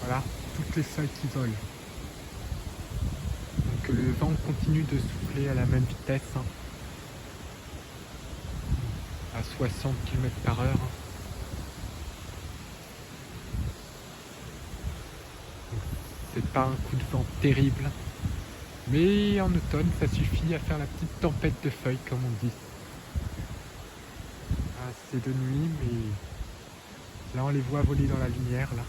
Voilà, toutes les feuilles qui volent. Donc le vent continue de souffler à la même vitesse, hein, à 60 km/h. C'est pas un coup de vent terrible, mais en automne, ça suffit à faire la petite tempête de feuilles, comme on dit. Ah, c'est de nuit, mais là, on les voit voler dans la lumière, là.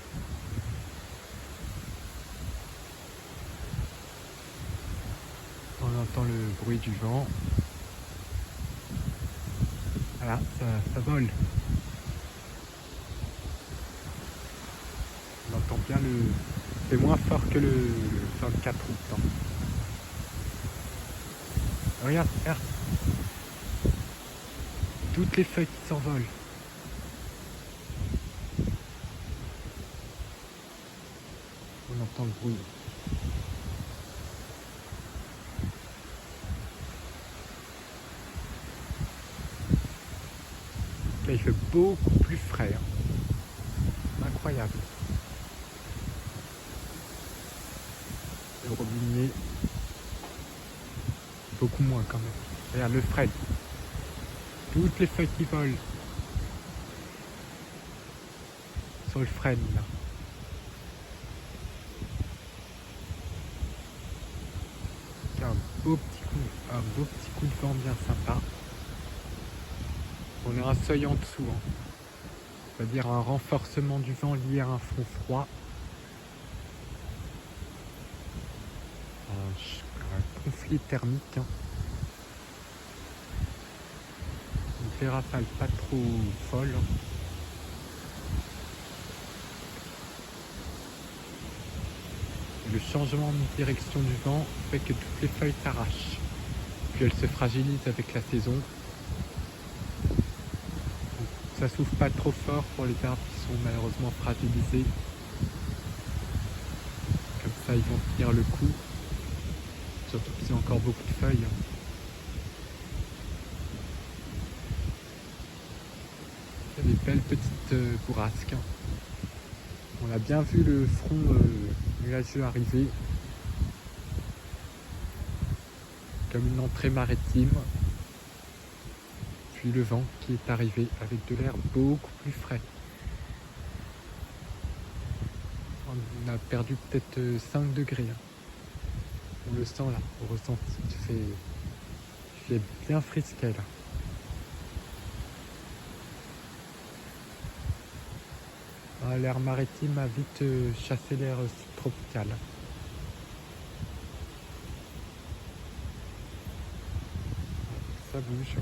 On entend le bruit du vent. Voilà, ça vole. On entend bien le... C'est moins fort que le 24 août, hein. Regarde, regarde. Toutes les feuilles qui s'envolent. On entend le bruit. Là, il fait beaucoup plus frais, hein. Incroyable. Le robinier, beaucoup moins quand même. Regarde le frêne. Toutes les feuilles qui volent sur le frêne là. Un beau petit coup de vent bien sympa. On a un seuil en dessous, hein. C'est-à-dire un renforcement du vent lié à un front froid. Un conflit thermique, hein. Des rafales pas trop folles, hein. Le changement de direction du vent fait que toutes les feuilles s'arrachent. Puis elles se fragilisent avec la saison. Donc, ça souffle pas trop fort pour les arbres qui sont malheureusement fragilisés. Comme ça, ils vont tenir le coup. Surtout qu'ils ont encore beaucoup de feuilles, hein. Il y a des belles petites bourrasques, hein. On a bien vu le front nuageux arriver. Comme une entrée maritime. Puis le vent qui est arrivé avec de l'air beaucoup plus frais. On a perdu peut-être 5 degrés, hein. On le sent là, au ressenti. Il fait bien frisquet là. Ah, l'air maritime a vite chassé l'air subtropical. Ça bouge.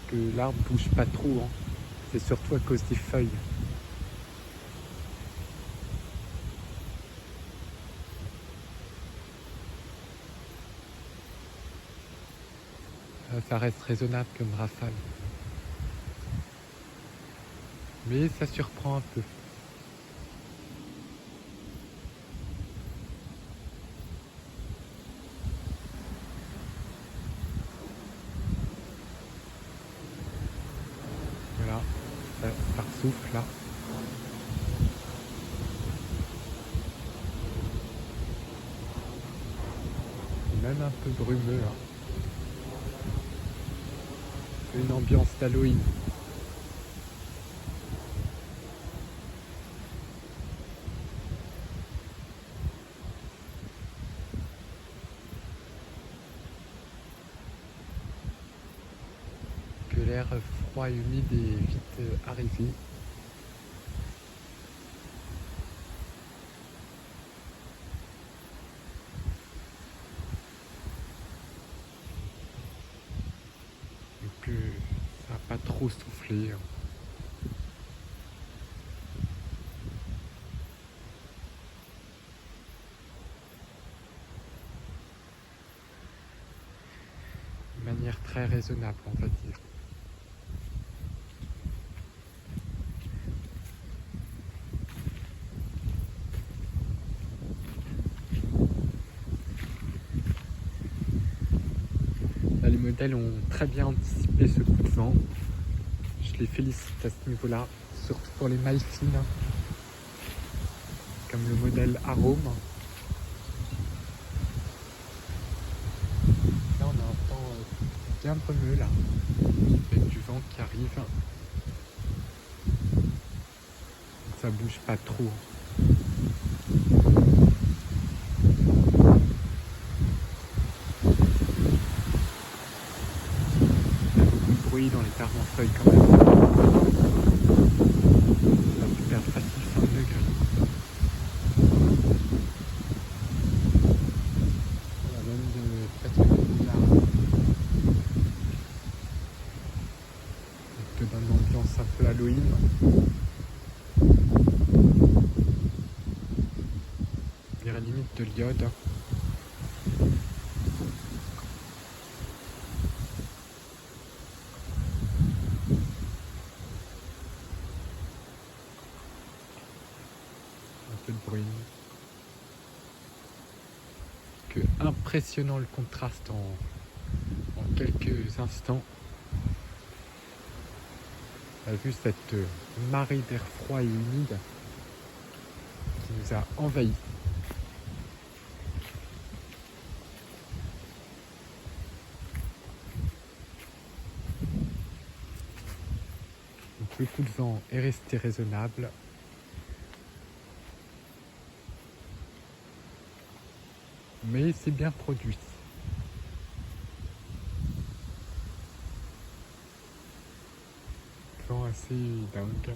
Que l'arbre bouge pas trop, hein. C'est surtout à cause des feuilles. Ça reste raisonnable comme rafale. Mais ça surprend un peu. Voilà, ça ressouffle là. Même un peu brumeux là. Une ambiance d'Halloween. Que l'air froid et humide est vite arrivé. Donc ça n'a pas trop soufflé, hein. De manière très raisonnable, on va dire. modèles ont très bien anticipé ce coup de vent. Je les félicite à ce niveau-là, surtout pour les mailles fines, comme le modèle Arome. Là, on a un temps bien brumeux, là, avec du vent qui arrive. Ça bouge pas trop. Il y a beaucoup de bruit dans les Tarn-en-Feuilles quand même. Ça peut perdre facile 5 degrés. On a même presque des brouillards. Ça te donne une ambiance un peu Halloween. On dirait limite de l'iode. Un peu de bruit. Que impressionnant le contraste en quelques instants. On a vu cette marée d'air froid et humide qui nous a envahis. Donc le coup de vent est resté raisonnable. Mais c'est bien produit. Vent assez dingue.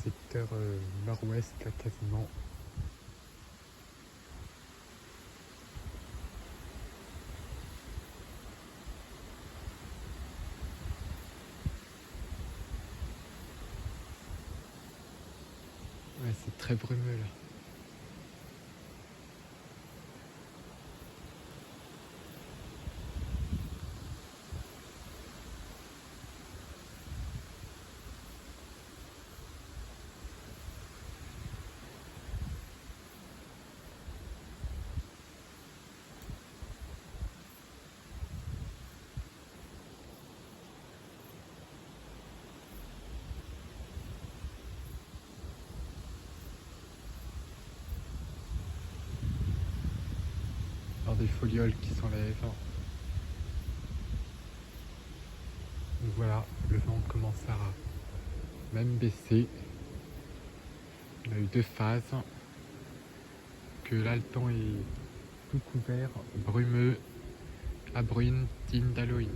Secteur nord-ouest là, quasiment. Ouais, c'est très brumeux là. Alors des folioles qui s'enlèvent. Donc voilà, le vent commence à même baisser. On a eu 2 phases. Que là le temps est tout couvert, brumeux, à bruine, digne d'Halloween.